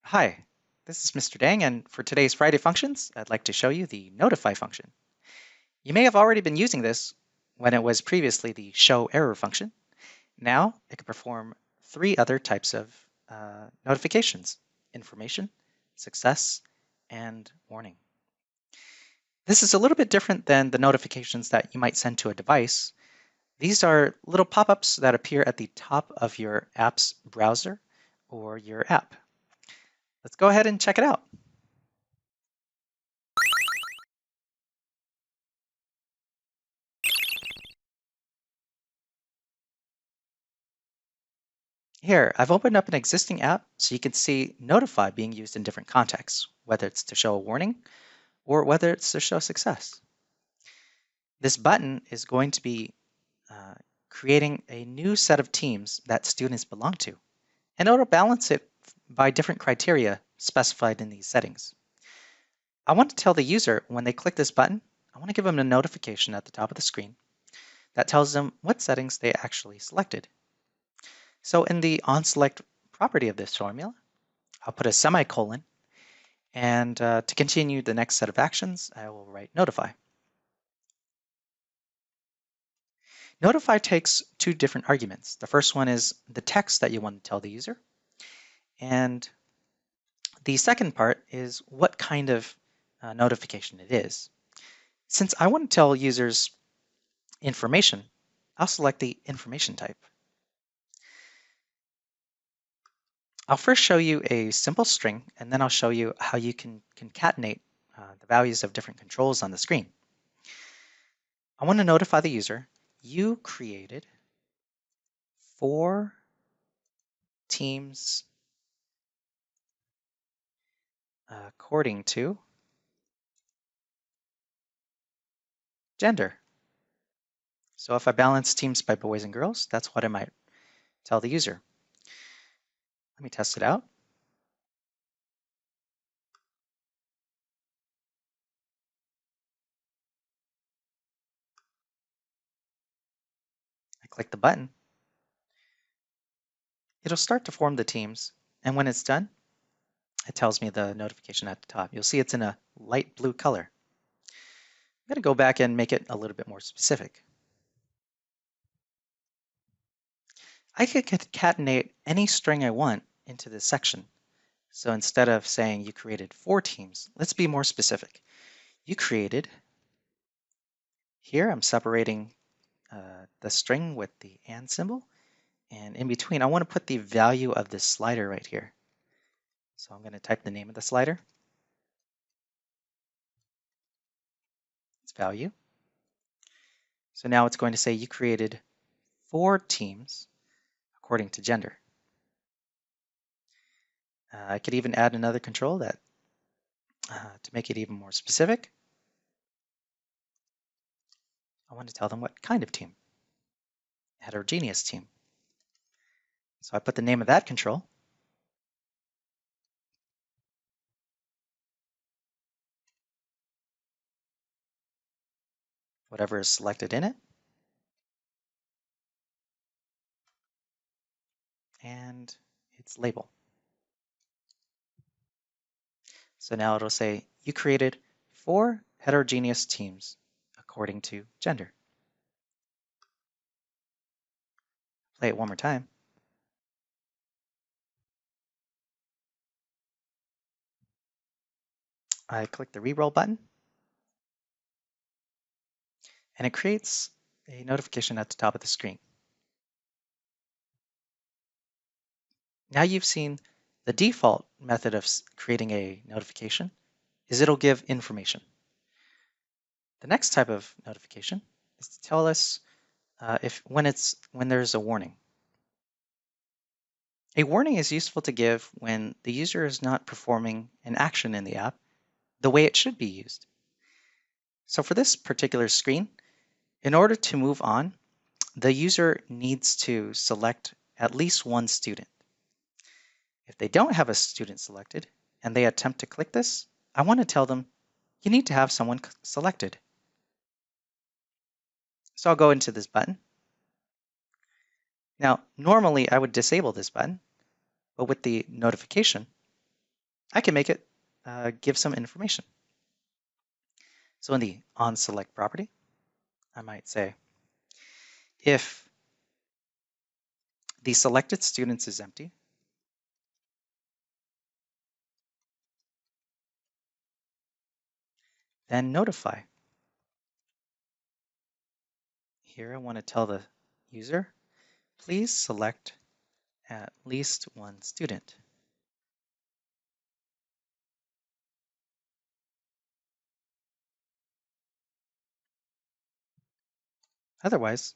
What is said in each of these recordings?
Hi, this is Mr. Dang, and for today's Friday functions, I'd like to show you the notify function. You may have already been using this when it was previously the show error function. Now it can perform three other types of notifications: information, success, and warning. This is a little bit different than the notifications that you might send to a device. These are little pop-ups that appear at the top of your app's browser or your app. Let's go ahead and check it out. Here, I've opened up an existing app so you can see Notify being used in different contexts, whether it's to show a warning or whether it's to show success. This button is going to be uh, creating a new set of teams that students belong to, and it'll balance it by different criteria specified in these settings. I want to tell the user when they click this button, I want to give them a notification at the top of the screen that tells them what settings they actually selected. So in the onSelect property of this formula, I'll put a semicolon, and to continue the next set of actions, I will write notify. Notify takes two different arguments. The first one is the text that you want to tell the user, and the second part is what kind of notification it is. Since I want to tell users information, I'll select the information type. I'll first show you a simple string, and then I'll show you how you can concatenate the values of different controls on the screen. I want to notify the user, you created 4 teams according to gender. So if I balance teams by boys and girls, that's what I might tell the user. Let me test it out. I click the button. It'll start to form the teams, and when it's done, it tells me the notification at the top. You'll see it's in a light blue color. I'm going to go back and make it a little bit more specific. I could concatenate any string I want into this section. So instead of saying you created 4 teams, let's be more specific. You created, here I'm separating the string with the and symbol, and in between I want to put the value of this slider right here. So I'm going to type the name of the slider, its value. So now it's going to say you created 4 teams according to gender. I could even add another control that to make it even more specific. I want to tell them what kind of team, heterogeneous team. So I put the name of that control. Whatever is selected in it. And its label. So now it'll say you created 4 heterogeneous teams according to gender. Play it one more time. I click the reroll button, and it creates a notification at the top of the screen. Now you've seen the default method of creating a notification is it'll give information. The next type of notification is to tell us when there's a warning. A warning is useful to give when the user is not performing an action in the app the way it should be used. So for this particular screen, in order to move on, the user needs to select at least one student. If they don't have a student selected and they attempt to click this, I want to tell them you need to have someone selected. So I'll go into this button. Now, normally I would disable this button, but with the notification, I can make it give some information. So in the onSelect property, I might say, if the selected students is empty, then notify. Here I want to tell the user, please select at least one student. Otherwise,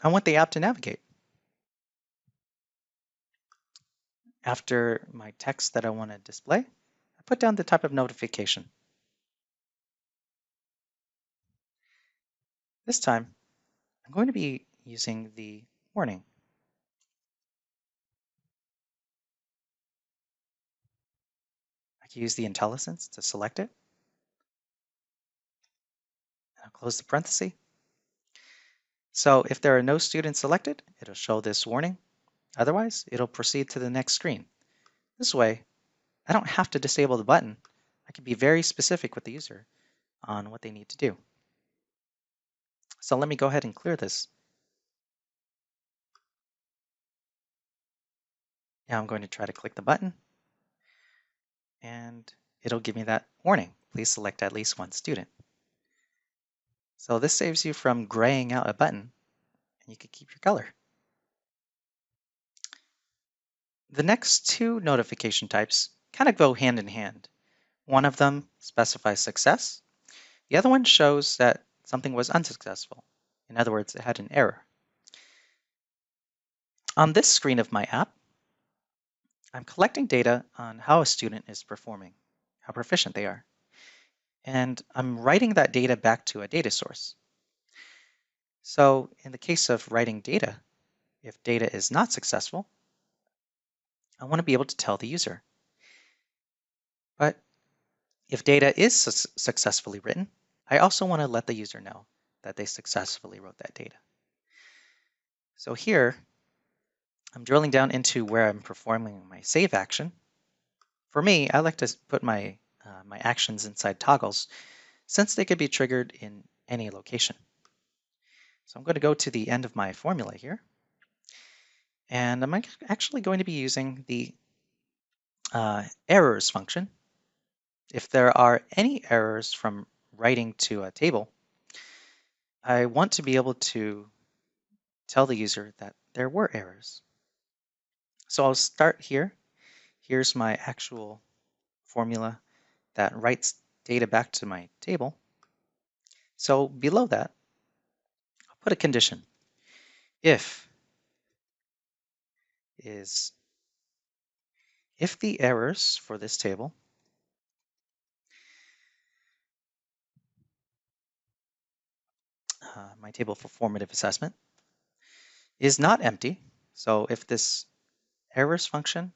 I want the app to navigate. After my text that I want to display, I put down the type of notification. This time, I'm going to be using the warning. I can use the IntelliSense to select it. I'll close the parenthesis. So if there are no students selected, it'll show this warning. Otherwise, it'll proceed to the next screen. This way, I don't have to disable the button. I can be very specific with the user on what they need to do. So let me go ahead and clear this. Now I'm going to try to click the button, and it'll give me that warning. Please select at least one student. So this saves you from graying out a button, and you can keep your color. The next two notification types kind of go hand in hand. One of them specifies success. The other one shows that something was unsuccessful. In other words, it had an error. On this screen of my app, I'm collecting data on how a student is performing, how proficient they are. And I'm writing that data back to a data source. So in the case of writing data, if data is not successful, I want to be able to tell the user. But if data is successfully written, I also want to let the user know that they successfully wrote that data. So here, I'm drilling down into where I'm performing my save action. For me, I like to put my actions inside toggles since they could be triggered in any location. So I'm going to go to the end of my formula here. And I'm actually going to be using the errors function. If there are any errors from writing to a table, I want to be able to tell the user that there were errors. So I'll start here. Here's my actual formula that writes data back to my table. So below that, I'll put a condition. If the errors for this table my table for formative assessment is not empty. So if this errors function,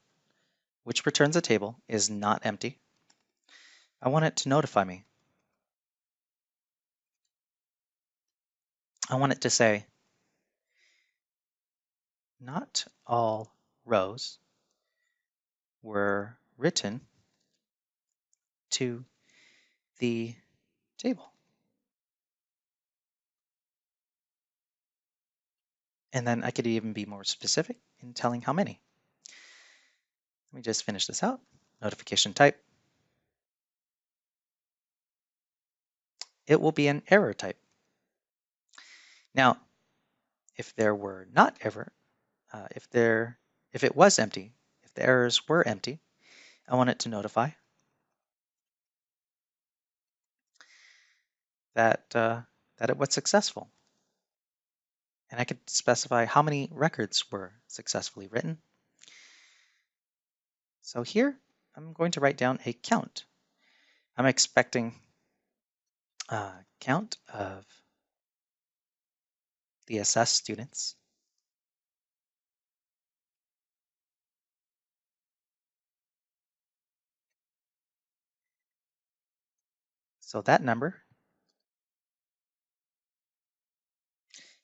which returns a table, is not empty, I want it to notify me. I want it to say, not all rows were written to the table. And then I could even be more specific in telling how many. Let me just finish this out. Notification type. It will be an error type. Now, if there were not error, if it was empty, if the errors were empty, I want it to notify that it was successful. And I could specify how many records were successfully written. So here, I'm going to write down a count. I'm expecting a count of the assessed students. So that number,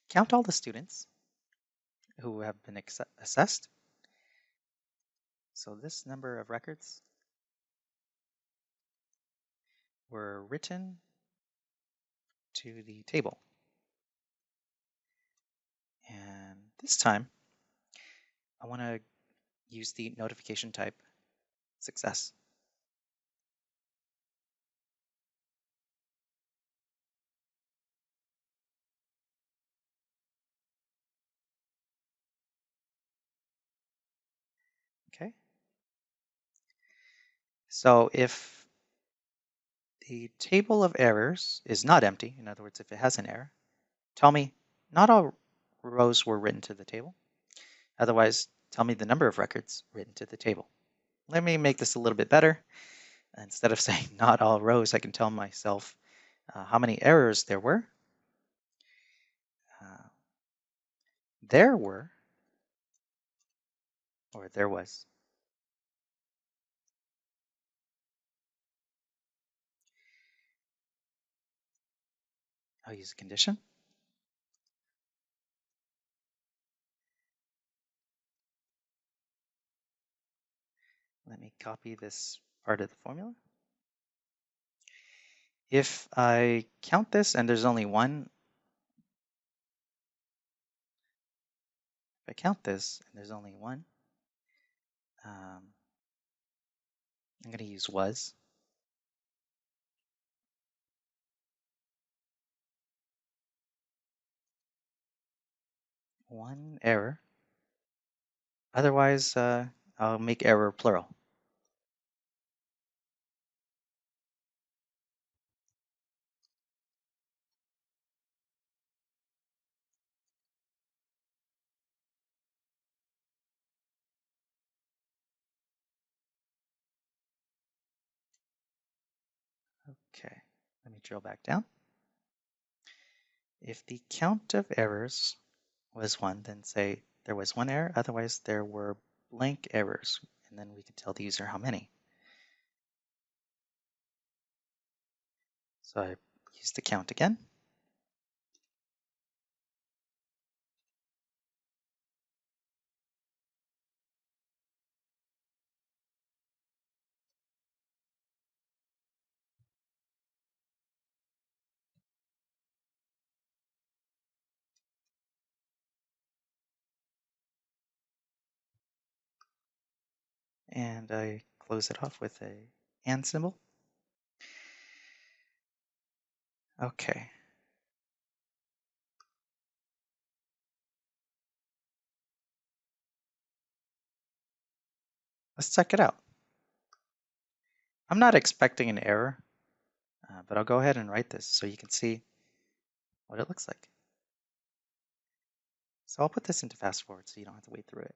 count all the students who have been assessed. So this number of records were written to the table. And this time, I want to use the notification type success. Okay. So if the table of errors is not empty, in other words, if it has an error, tell me not all rows were written to the table. Otherwise, tell me the number of records written to the table. Let me make this a little bit better. Instead of saying not all rows, I can tell myself how many errors there were. There were, or there was. I'll use a condition. Let me copy this part of the formula. If I count this and there's only one, if I count this and there's only one, I'm going to use was. One error. Otherwise, I'll make error plural. Okay, let me drill back down. If the count of errors was 1, then say there was 1 error, otherwise there were blank errors, and then we could tell the user how many. So I use the count again. And I close it off with a and symbol. Okay. Let's check it out. I'm not expecting an error, but I'll go ahead and write this so you can see what it looks like. So I'll put this into fast forward so you don't have to wait through it.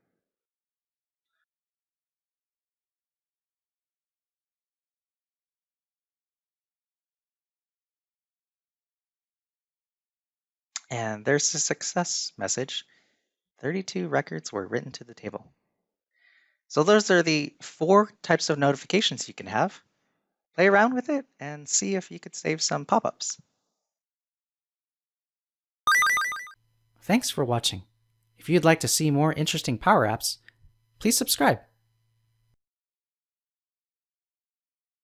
And there's the success message. 32 records were written to the table. So those are the 4 types of notifications you can have. Play around with it and see if you could save some pop-ups. Thanks for watching. If you'd like to see more interesting Power Apps, please subscribe.